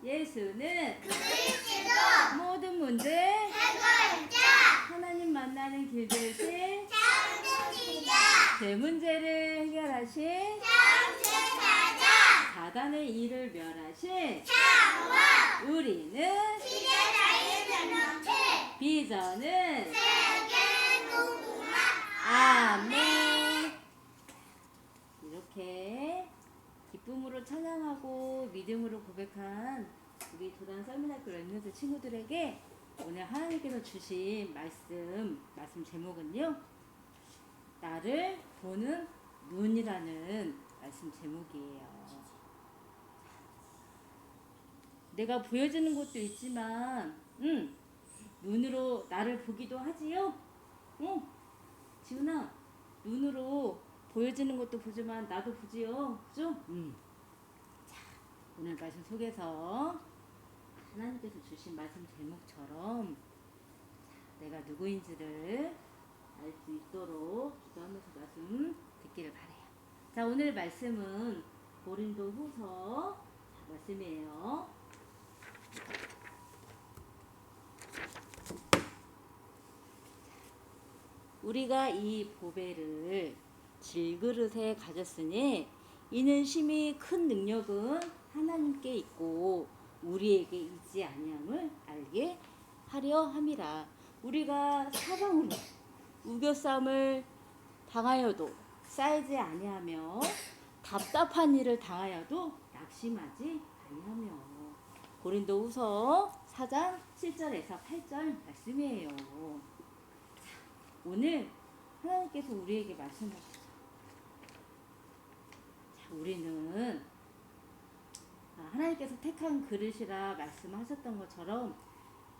예수는 그리스도 모든 문제 해결자 하나님 만나는 길 대신 창조주자 제 문제를 해결하신 창조자자 사단의 일을 멸하신 창왕 우리는 시대 자유변명체 비전은 세계 공부만 아멘. 이렇게 기쁨으로 찬양하고 믿음으로 고백한 우리 도단 썰매학교 랩런트 친구들에게 오늘 하나님께서 주신 말씀 제목은요, 나를 보는 눈이라는 말씀 제목이에요. 내가 보여지는 것도 있지만 눈으로 나를 보기도 하지요. 지훈아, 눈으로 보여지는 것도 보지만 나도 보지요. 그죠? 자, 오늘 말씀 속에서 하나님께서 주신 말씀 제목처럼 내가 누구인지를 알 수 있도록 기도하면서 말씀 듣기를 바라요. 자, 오늘 말씀은 고린도 후서 말씀이에요. 우리가 이 보배를 질그릇에 가졌으니 이는 심히 큰 능력은 하나님께 있고 우리에게 있지 아니함을 알게 하려 함이라. 우리가 사방으로 우겨쌈을 당하여도 쌓이지 아니하며 답답한 일을 당하여도 낙심하지 아니하며. 고린도후서 4장 7절에서 8절 말씀이에요. 오늘 하나님께서 우리에게 말씀하셨죠. 자, 우리는 하나님께서 택한 그릇이라 말씀하셨던 것처럼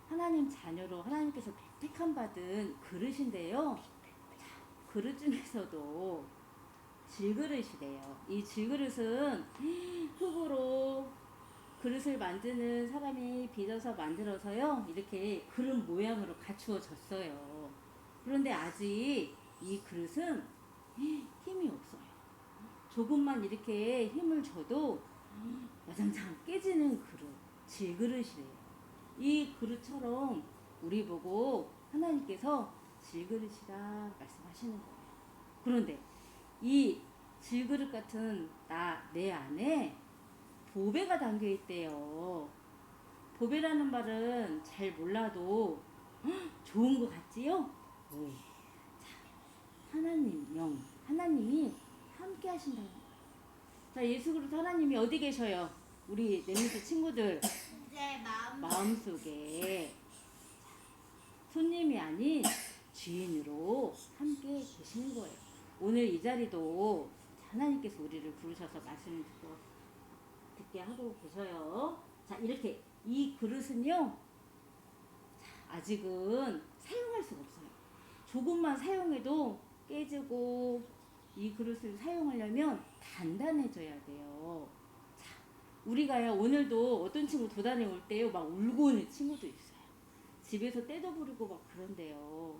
하나님 자녀로 하나님께서 택함 받은 그릇인데요. 자, 그릇 중에서도 질그릇이래요. 이 질그릇은 흙으로 그릇을 만드는 사람이 빚어서 만들어서요, 이렇게 그릇 모양으로 갖추어졌어요. 그런데 아직 이 그릇은 힘이 없어요. 조금만 이렇게 힘을 줘도 야장장 깨지는 그릇, 질그릇이래요. 이 그릇처럼 우리 보고 하나님께서 질그릇이라 말씀하시는 거예요. 그런데 이 질그릇 같은 내 안에 보배가 담겨 있대요. 보배라는 말은 잘 몰라도 좋은 것 같지요? 자, 하나님이 함께 하신다는 거예요. 자, 예수 그리스도 하나님이 어디 계셔요? 우리 렘넌트 친구들 내 마음속에 손님이 아닌 주인으로 함께 계시는 거예요. 오늘 이 자리도 하나님께서 우리를 부르셔서 말씀을 듣게 하고 계셔요. 자, 이렇게 이 그릇은요, 아직은 사용할 수가 없어요. 조금만 사용해도 깨지고, 이 그릇을 사용하려면 단단해져야 돼요. 자, 우리가요, 오늘도 어떤 친구 도단에 올 때요, 막 울고 오는 친구도 있어요. 집에서 때도 부리고 막 그런데요.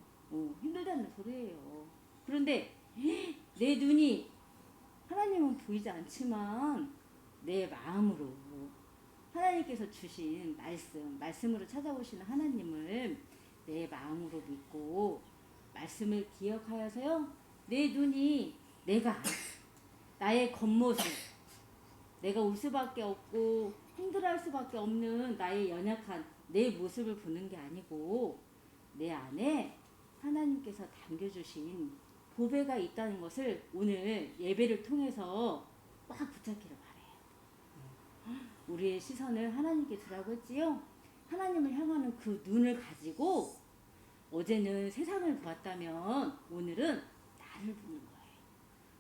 힘들다는 소리예요. 그런데 내 눈이 하나님은 보이지 않지만 내 마음으로 하나님께서 주신 말씀으로 찾아오시는 하나님을 내 마음으로 믿고 말씀을 기억하여서요, 내 눈이 나의 겉모습, 내가 울 수밖에 없고 힘들어할 수밖에 없는 나의 연약한 내 모습을 보는 게 아니고 내 안에 하나님께서 담겨주신 보배가 있다는 것을 오늘 예배를 통해서 꽉 붙잡기를 바라요. 우리의 시선을 하나님께 두라고 했지요. 하나님을 향하는 그 눈을 가지고 어제는 세상을 보았다면 오늘은 나를 보는 거예요.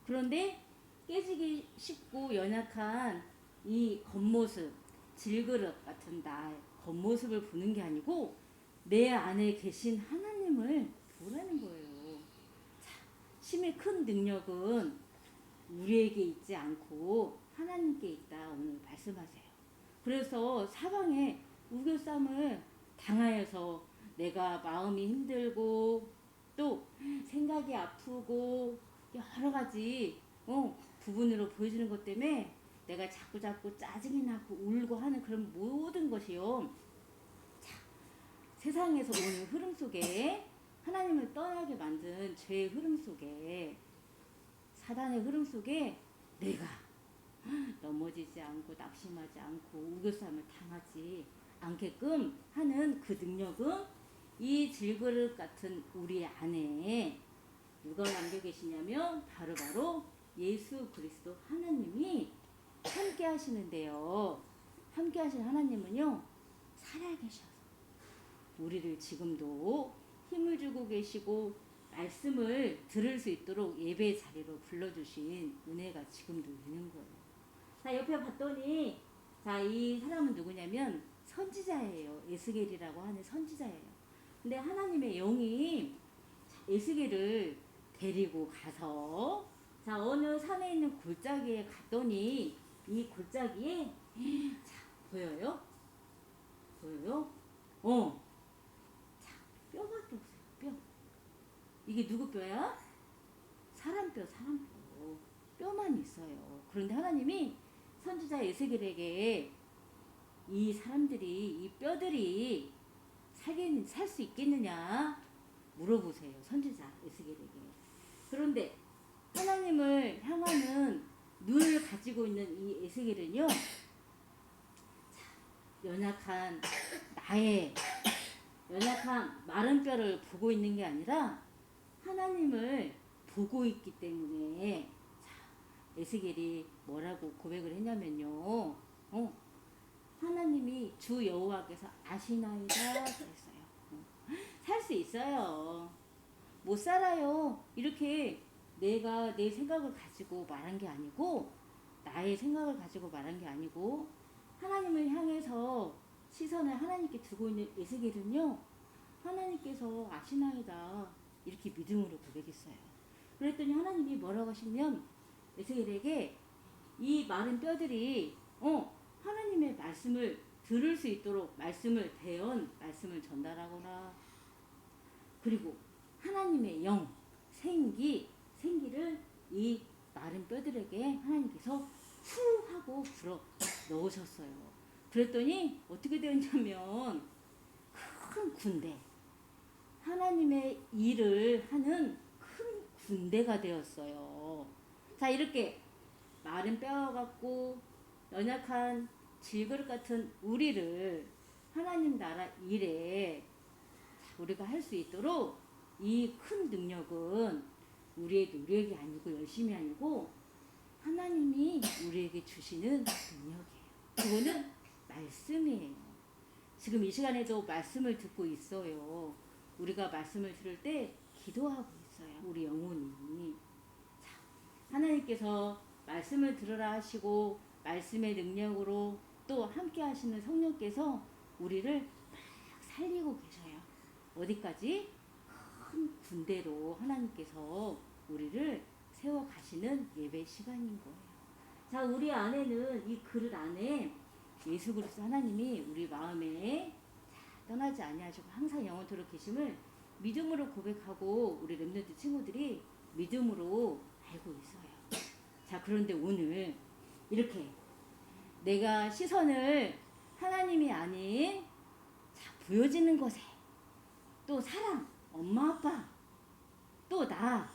그런데 깨지기 쉽고 연약한 이 겉모습, 질그릇 같은 나의 겉모습을 보는 게 아니고 내 안에 계신 하나님을 보라는 거예요. 자, 심히 큰 능력은 우리에게 있지 않고 하나님께 있다 오늘 말씀하세요. 그래서 사방에 우겨쌈을 당하여서 내가 마음이 힘들고 또 생각이 아프고 여러 가지 부분으로 보여지는 것 때문에 내가 자꾸 짜증이 나고 울고 하는 그런 모든 것이요. 자, 세상에서 오는 흐름 속에 하나님을 떠나게 만든 죄의 흐름 속에 사단의 흐름 속에 내가 넘어지지 않고 낙심하지 않고 우겨쌈을 당하지 않게끔 하는 그 능력은 이 질그릇 같은 우리 안에 누가 남겨 계시냐면 바로 예수 그리스도 하나님이 함께 하시는데요. 함께 하시는 하나님은요, 살아계셔서 우리를 지금도 힘을 주고 계시고 말씀을 들을 수 있도록 예배 자리로 불러주신 은혜가 지금도 있는 거예요. 자, 옆에 봤더니 자, 이 사람은 누구냐면 선지자예요. 에스겔이라고 하는 선지자예요. 근데 하나님의 영이 에스겔을 데리고 가서 자, 어느 산에 있는 골짜기에 갔더니 이 골짜기에 자, 보여요? 보여요? 자, 뼈밖에 없어요. 뼈. 이게 누구 뼈야? 사람 뼈, 사람 뼈. 뼈만 있어요. 그런데 하나님이 선지자 에스겔에게 이 사람들이, 이 뼈들이 살 수 있겠느냐 물어보세요. 선지자 에스겔에게. 그런데 하나님을 향하는 눈을 가지고 있는 이 에스겔은요, 연약한 나의 연약한 마른 뼈를 보고 있는 게 아니라 하나님을 보고 있기 때문에 자, 에스겔이 뭐라고 고백을 했냐면요. 하나님이 주 여호와께서 아시나이다 그랬어요. 살 수 있어요. 못 살아요. 이렇게 내가 내 생각을 가지고 말한 게 아니고 나의 생각을 가지고 말한 게 아니고 하나님을 향해서 시선을 하나님께 두고 있는 에스겔은요, 하나님께서 아시나이다 이렇게 믿음으로 고백했어요. 그랬더니 하나님이 뭐라고 하시면 에스겔에게 이 마른 뼈들이 하나님의 말씀을 들을 수 있도록 말씀을 말씀을 전달하거나 그리고 하나님의 영 생기를 이 마른 뼈들에게 하나님께서 후 하고 불어 넣으셨어요. 그랬더니 어떻게 되었냐면 큰 군대, 하나님의 일을 하는 큰 군대가 되었어요. 자, 이렇게 마른 뼈 같고 연약한 질그릇 같은 우리를 하나님 나라 일에 우리가 할 수 있도록 이 큰 능력은 우리의 노력이 아니고 열심이 아니고 하나님이 우리에게 주시는 능력이에요. 그거는 말씀이에요. 지금 이 시간에도 말씀을 듣고 있어요. 우리가 말씀을 들을 때 기도하고 있어요. 우리 영혼이. 자, 하나님께서 말씀을 들으라 하시고 말씀의 능력으로 또 함께 하시는 성령께서 우리를 막 살리고 계셔요. 어디까지? 큰 군대로 하나님께서 우리를 세워 가시는 예배 시간인 거예요. 자, 우리 안에는 이 그릇 안에 예수 그리스도 하나님이 우리 마음에 떠나지 아니하시고 항상 영원토록 계심을 믿음으로 고백하고 우리 렘넌트 친구들이 믿음으로 알고 있어요. 자, 그런데 오늘 이렇게 내가 시선을 하나님이 아닌 자, 보여지는 것에 또 사랑, 엄마 아빠, 또 나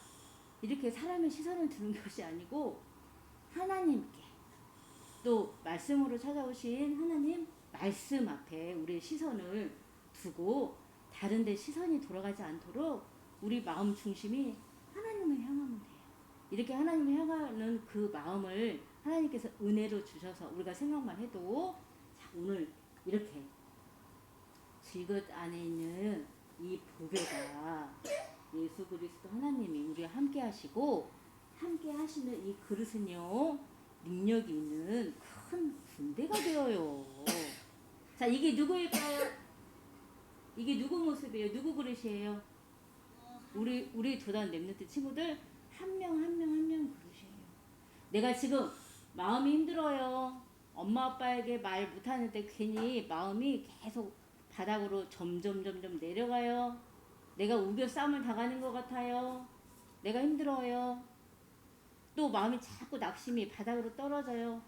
이렇게 사람의 시선을 두는 것이 아니고 하나님께 또 말씀으로 찾아오신 하나님 말씀 앞에 우리의 시선을 두고 다른 데 시선이 돌아가지 않도록 우리 마음 중심이 하나님을 향하면 돼요. 이렇게 하나님을 향하는 그 마음을 하나님께서 은혜로 주셔서 우리가 생각만 해도 자, 오늘 이렇게 질것 안에 있는 이 보배가 예수 그리스도 하나님이 우리와 함께 하시고 함께 하시는 이 그릇은요 능력이 있는 큰 군대가 되어요. 자, 이게 누구일까요? 이게 누구 모습이에요? 누구 그릇이에요? 우리 도단 렘넌트 친구들 한 명 한 명 한 명 그릇이에요. 내가 지금 마음이 힘들어요. 엄마 아빠에게 말 못하는데 괜히 마음이 계속 바닥으로 점점 내려가요. 내가 우겨 싸움을 당하는 것 같아요. 내가 힘들어요. 또 마음이 자꾸 낙심이 바닥으로 떨어져요.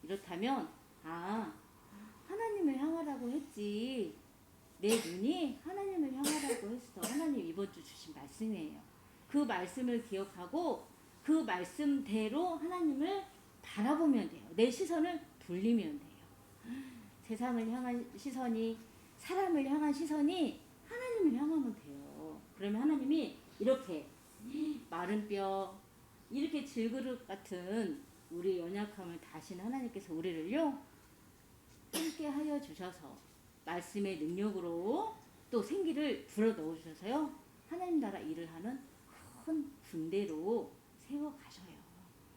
이렇다면 하나님을 향하라고 있지. 내 눈이 하나님을 향하라고 했어. 하나님 이번 주 주신 말씀이에요. 그 말씀을 기억하고 그 말씀대로 하나님을 바라보면 돼요. 내 시선을 돌리면 돼요. 세상을 향한 시선이, 사람을 향한 시선이 하나님을 향하면 돼요. 그러면 하나님이 이렇게 마른 뼈, 이렇게 질그릇 같은 우리 연약함을 다신 하나님께서 우리를요 함께 하여 주셔서 말씀의 능력으로 또 생기를 불어 넣어 주셔서요 하나님 나라 일을 하는 큰 군대로 세워 가셔요.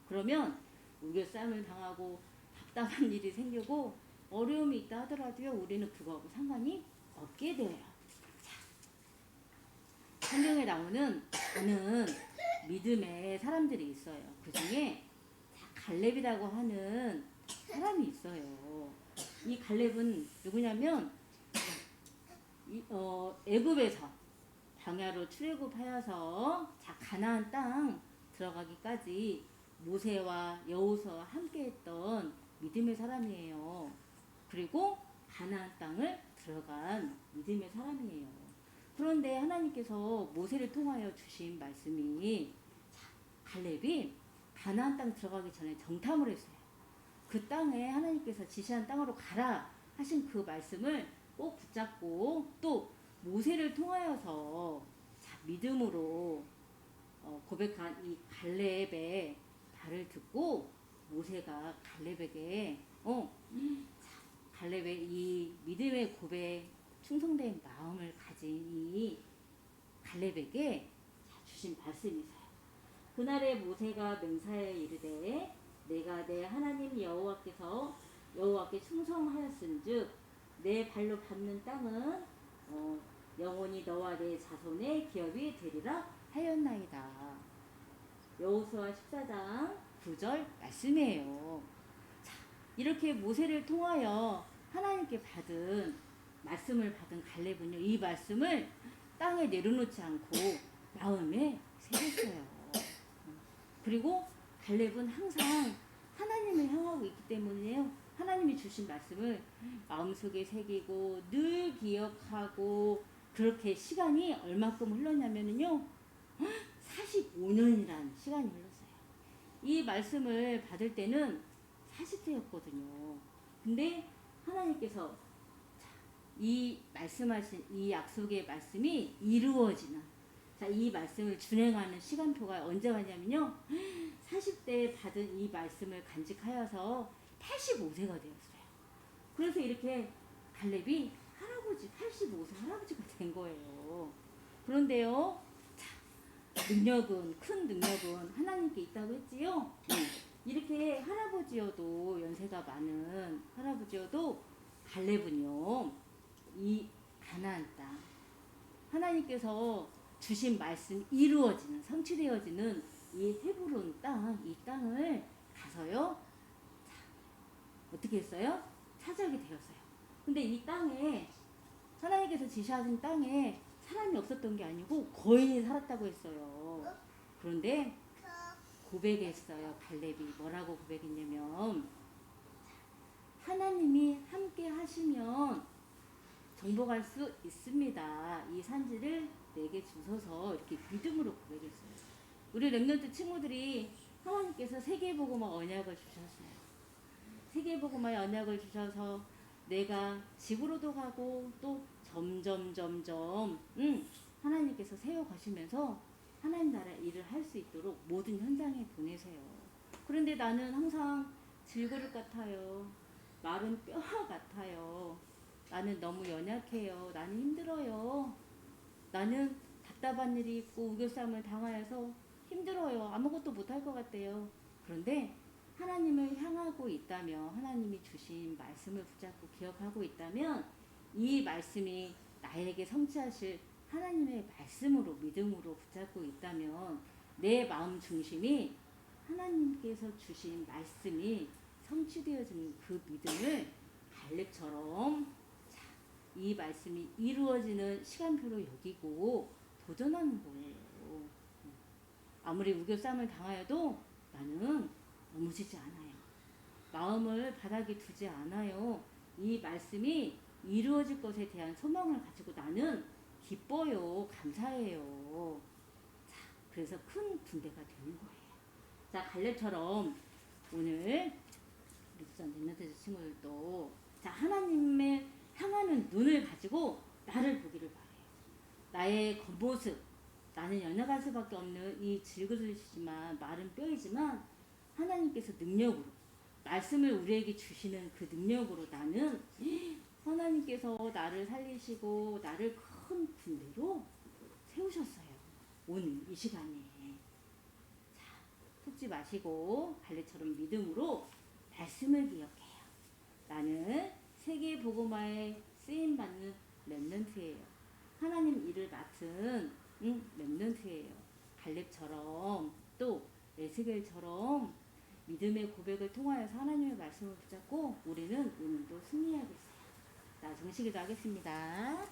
그러면 우겨싸움을 당하고 답답한 일이 생기고 어려움이 있다 하더라도요 우리는 그거하고 상관이 없게 돼요. 자, 성경에 나오는 많은 믿음의 사람들이 있어요. 그 중에 갈렙이라고 하는 사람이 있어요. 이 갈렙은 누구냐면 애굽에서 광야로 출애굽하여서 가나안 땅 들어가기까지 모세와 여호수아와 함께했던 믿음의 사람이에요. 그리고 가나안 땅을 들어간 믿음의 사람이에요. 그런데 하나님께서 모세를 통하여 주신 말씀이 갈렙이 가나안 땅 들어가기 전에 정탐을 했어요. 그 땅에 하나님께서 지시한 땅으로 가라 하신 그 말씀을 꼭 붙잡고 또 모세를 통하여서 믿음으로 고백한 이 갈렙의 말을 듣고 모세가 갈렙에게 갈렙의 이 믿음의 고백 충성된 마음을 가진 이 갈렙에게 주신 말씀이 있어요. 그날에 모세가 맹사에 이르되 내가 내 하나님 여호와께 충성하였은즉 내 발로 밟는 땅은 영원히 너와 내 자손의 기업이 되리라 하였나이다. 여호수아 14장 9절 말씀이에요. 자, 이렇게 모세를 통하여 하나님께 받은 말씀을 받은 갈렙은요 이 말씀을 땅에 내려놓지 않고 마음에 새겼어요. 그리고 갈렙은 항상 하나님을 향하고 있기 때문에요. 하나님이 주신 말씀을 마음속에 새기고 늘 기억하고 그렇게 시간이 얼마큼 흘렀냐면요. 45년이란 시간이 흘렀어요. 이 말씀을 받을 때는 40대였거든요. 근데 하나님께서 이 말씀하신 이 약속의 말씀이 이루어지는 이 말씀을 준행하는 시간표가 언제 왔냐면요. 40대에 받은 이 말씀을 간직하여서 85세가 되었어요. 그래서 이렇게 갈렙이 85세 할아버지가 된 거예요. 그런데요. 큰 능력은 하나님께 있다고 했지요. 이렇게 할아버지여도 연세가 많은 할아버지여도 갈렙은요. 이 가나안 땅 하나님께서 주신 말씀 이루어지는 성취되어지는 이 헤브론 땅, 이 땅을 가서요. 어떻게 했어요? 차지하게 되었어요. 근데 이 땅에 하나님께서 지시하신 땅에 사람이 없었던 게 아니고 거인이 살았다고 했어요. 그런데 고백했어요. 갈렙이 뭐라고 고백했냐면 하나님이 함께 하시면 정복할 수 있습니다. 이 산지를 내게 주소서 이렇게 믿음으로 고백했어요. 우리 렘넌트 친구들이 하나님께서 세계복음화 언약을 주셨어요. 세계복음화 언약을 주셔서 내가 집으로도 가고 또 점점 하나님께서 세워가시면서 하나님 나라 일을 할 수 있도록 모든 현장에 보내세요. 그런데 나는 항상 질그릇 같아요. 마른 뼈 같아요. 나는 너무 연약해요. 나는 힘들어요. 나는 답답한 일이 있고 우겨싸움을 당하여서 힘들어요. 아무것도 못할 것 같아요. 그런데 하나님을 향하고 있다면 하나님이 주신 말씀을 붙잡고 기억하고 있다면 이 말씀이 나에게 성취하실 하나님의 말씀으로 믿음으로 붙잡고 있다면 내 마음 중심이 하나님께서 주신 말씀이 성취되어지는 그 믿음을 갈렙처럼 이 말씀이 이루어지는 시간표로 여기고 도전하는 거예요. 아무리 우겨싸움을 당하여도 나는 넘어지지 않아요. 마음을 바닥에 두지 않아요. 이 말씀이 이루어질 것에 대한 소망을 가지고 나는 기뻐요. 감사해요. 자, 그래서 큰 분배가 되는 거예요. 자, 갈렙처럼 오늘 우리 부산 랩런트 친구들도 자, 하나님의 향하는 눈을 가지고 나를 보기를 바래요. 나의 겉모습, 나는 연약할 수밖에 없는 이 질그릇이지만 마른 뼈이지만 하나님께서 능력으로 말씀을 우리에게 주시는 그 능력으로 나는 하나님께서 나를 살리시고 나를 큰 분배로 세우셨어요. 오늘 이 시간에. 자, 속지 마시고 갈렙처럼 믿음으로 말씀을 기억해요. 나는 세계 복음화에 쓰임 받는 렘넌트예요. 하나님 일을 맡은 렘넌트예요. 갈렙처럼 또 에스겔처럼 믿음의 고백을 통하여서 하나님의 말씀을 붙잡고 우리는 오늘도 승리하겠어요. 자, 정식기도 하겠습니다.